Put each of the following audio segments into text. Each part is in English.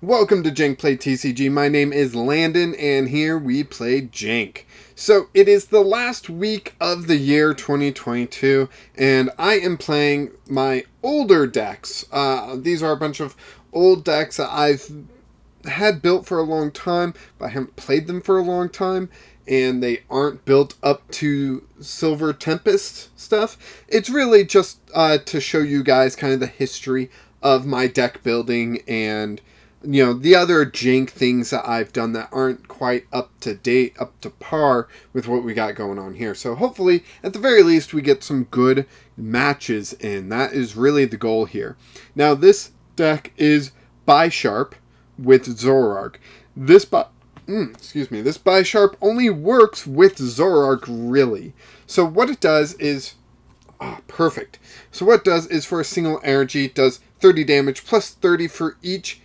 Welcome to Jank Play TCG. My name is Landon, and here we play Jank. So, it is the last week of the year 2022, and I am playing my older decks. These are a bunch of old decks that I've had built for a long time, but I haven't played them for a long time, and they aren't built up to Silver Tempest stuff. It's really just to show you guys kind of the history of my deck building and the other Jank things that I've done that aren't quite up to date, up to par with what we got going on here. So hopefully, at the very least, we get some good matches in. That is really the goal here. Now, this deck is Bisharp with Zoroark. This Bisharp only works with Zoroark, really. So what it does is... perfect. So what it does is for a single energy, it does 30 damage plus 30 for each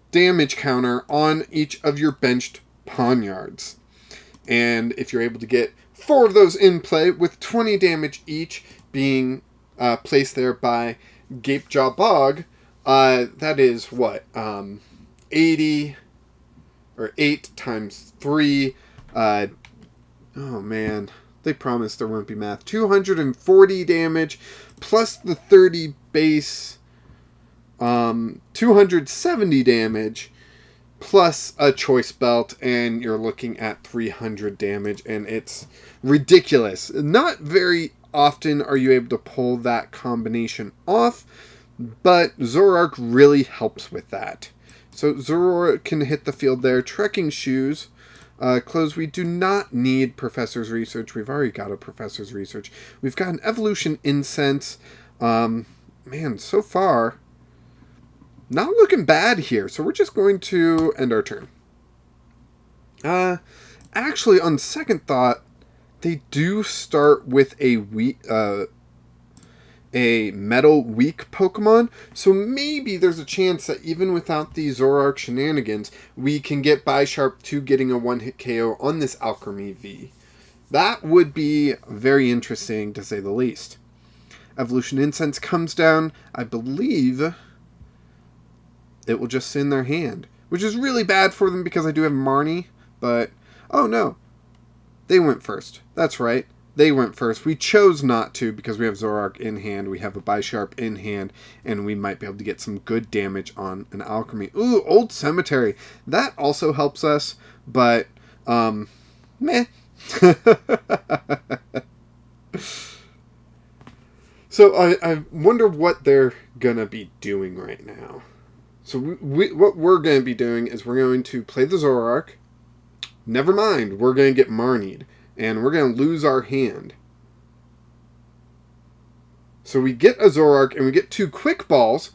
damage counter on each of your benched Pawniards. And if you're able to get 4 of those in play with 20 damage each being placed there by Gapejaw Bog, that is what? 80 or 8 times 3. Oh man, they promised there won't be math. 240 damage plus the 30 base. 270 damage plus a Choice Belt, and you're looking at 300 damage, and it's ridiculous. Not very often are you able to pull that combination off, but Zoroark really helps with that. So Zoroark can hit the field there. Trekking Shoes, close. We do not need Professor's Research. We've already got a Professor's Research. We've got an Evolution Incense. Man, so far... not looking bad here, so we're just going to end our turn. Actually, on second thought, they do start with a metal weak Pokemon, so maybe there's a chance that even without the Zoroark shenanigans, we can get Bisharp to getting a one-hit KO on this Alchemy V. That would be very interesting, to say the least. Evolution Incense comes down, I believe... it will just sit in their hand, which is really bad for them because I do have Marnie, but, oh no, they went first. That's right, they went first. We chose not to because we have Zoroark in hand, we have a Bisharp in hand, and we might be able to get some good damage on an Alchemy. Ooh, Old Cemetery. That also helps us, but, meh. So I wonder what they're gonna be doing right now. So what we're going to be doing is we're going to play the Zoroark. Never mind, we're going to get Marnied. And we're going to lose our hand. So we get a Zoroark and we get 2 Quick Balls.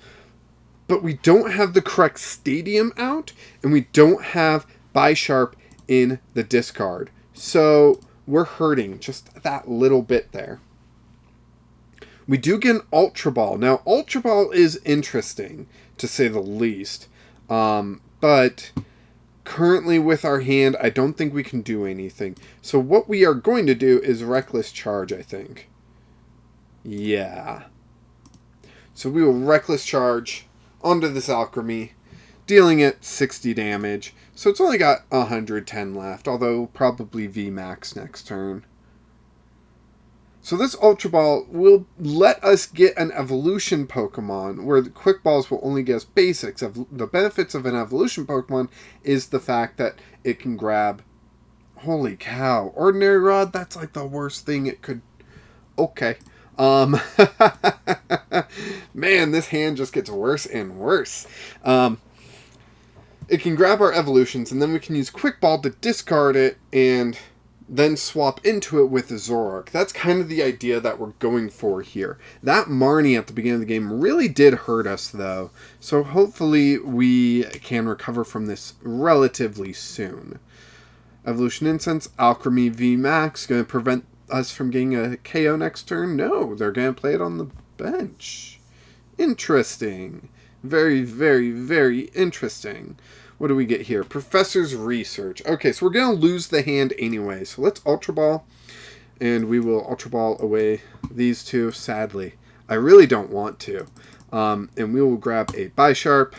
But we don't have the correct stadium out. And we don't have Bisharp in the discard. So we're hurting just that little bit there. We do get an Ultra Ball. Now, Ultra Ball is interesting, to say the least. But currently with our hand, I don't think we can do anything. So what we are going to do is Reckless Charge, I think. Yeah. So we will Reckless Charge onto this Alchemy, dealing it 60 damage. So it's only got 110 left, although probably VMAX next turn. So this Ultra Ball will let us get an Evolution Pokemon, where the Quick Balls will only get us basics. The benefits of an Evolution Pokemon is the fact that it can grab... holy cow. Ordinary Rod, that's like the worst thing it could... okay. Man, this hand just gets worse and worse. It can grab our Evolutions, and then we can use Quick Ball to discard it, and... then swap into it with the Zoroark. That's kind of the idea that we're going for here. That Marnie at the beginning of the game really did hurt us, though. So hopefully we can recover from this relatively soon. Evolution Incense, Alchemy VMAX, going to prevent us from getting a KO next turn? No, they're going to play it on the bench. Interesting. Very, very, very interesting. What do we get here? Professor's Research. Okay, so we're going to lose the hand anyway. So let's Ultra Ball. And we will Ultra Ball away these 2, sadly. I really don't want to. And we will grab a Bisharp.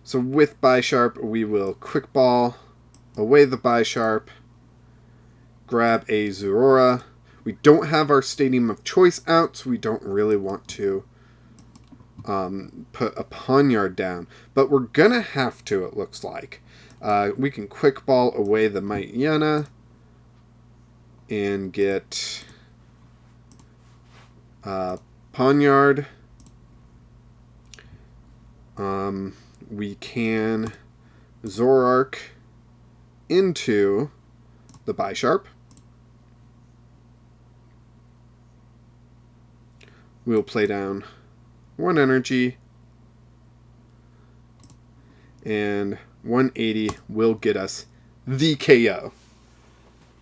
So with Bisharp, we will quick ball away the Bisharp, grab a Zorua. We don't have our Stadium of Choice out, so we don't really want to put a Pawniard down. But we're going to have to, it looks like. We can quick ball away the Mightyena and get Pawniard. We can Zoroark into the Bisharp. We'll play down 1 energy, and 180 will get us the KO.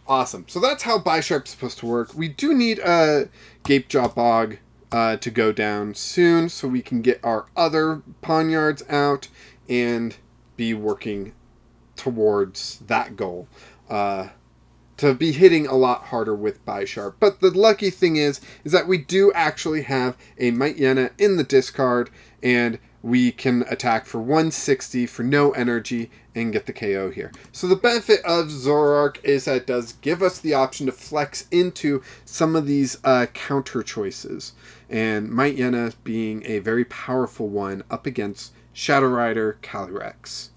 Awesome. So that's how Bisharp's supposed to work. We do need a Gapejaw Bog to go down soon, so we can get our other Pawniards out and be working towards that goal. To be hitting a lot harder with Bisharp. But the lucky thing is that we do actually have a Mightyena in the discard, and we can attack for 160 for no energy and get the KO here. So the benefit of Zoroark is that it does give us the option to flex into some of these counter choices. And Mightyena being a very powerful one up against Shadow Rider Calyrex.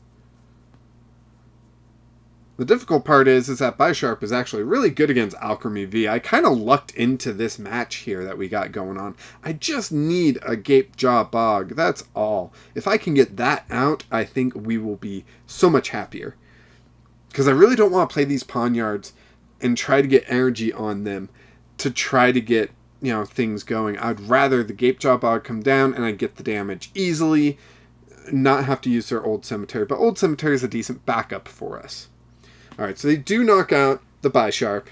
The difficult part is that Bisharp is actually really good against Alchemy V. I kind of lucked into this match here that we got going on. I just need a Gapejaw Bog, that's all. If I can get that out, I think we will be so much happier. Because I really don't want to play these Pawniards and try to get energy on them to try to get, you know, things going. I'd rather the Gapejaw Bog come down and I get the damage easily, not have to use their Old Cemetery. But Old Cemetery is a decent backup for us. Alright, so they do knock out the Bisharp,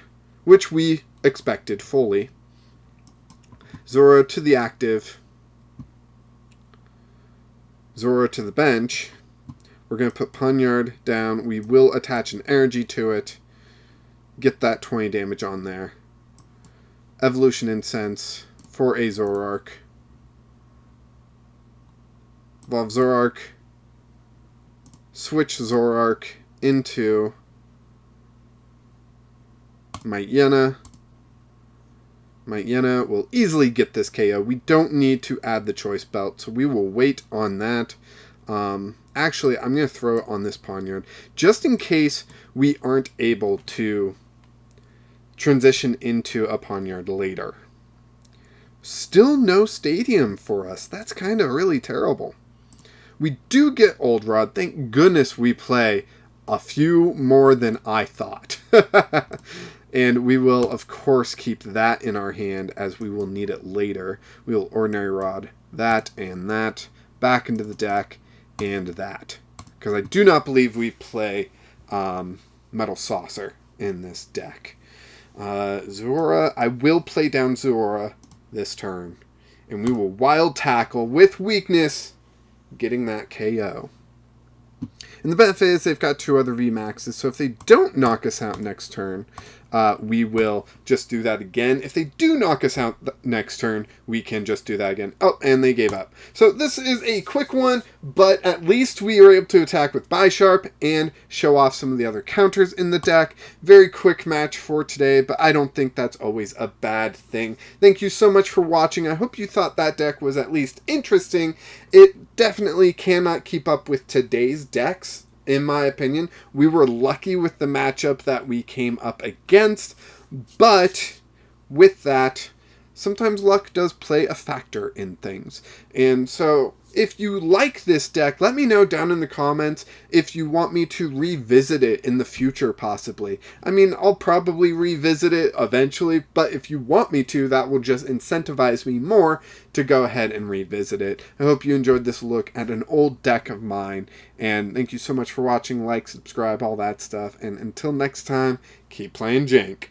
which we expected fully. Zorua to the active. Zorua to the bench. We're going to put Pawniard down. We will attach an energy to it. Get that 20 damage on there. Evolution Incense for a Zoroark. Evolve Zoroark. Switch Zoroark into Mightyena. Mightyena will easily get this KO. We don't need to add the Choice Belt, so we will wait on that. Actually, I'm going to throw it on this Pawniard, just in case we aren't able to transition into a Pawniard later. Still no Stadium for us. That's kind of really terrible. We do get Old Rod. Thank goodness we play a few more than I thought. And we will, of course, keep that in our hand as we will need it later. We will Ordinary Rod that and that back into the deck and that. Because I do not believe we play Metal Saucer in this deck. Zorua, I will play down Zorua this turn. And we will Wild Tackle with weakness, getting that KO. And the benefit is they've got 2 other VMAXs, so if they don't knock us out next turn, we will just do that again. If they do knock us out next turn, we can just do that again. Oh, and they gave up. So this is a quick one, but at least we are able to attack with Bisharp and show off some of the other counters in the deck. Very quick match for today, but I don't think that's always a bad thing. Thank you so much for watching. I hope you thought that deck was at least interesting. It definitely cannot keep up with today's decks. In my opinion, we were lucky with the matchup that we came up against, but with that, sometimes luck does play a factor in things. And so, if you like this deck, let me know down in the comments if you want me to revisit it in the future, possibly. I mean, I'll probably revisit it eventually, but if you want me to, that will just incentivize me more to go ahead and revisit it. I hope you enjoyed this look at an old deck of mine, and thank you so much for watching. Like, subscribe, all that stuff, and until next time, keep playing Jank.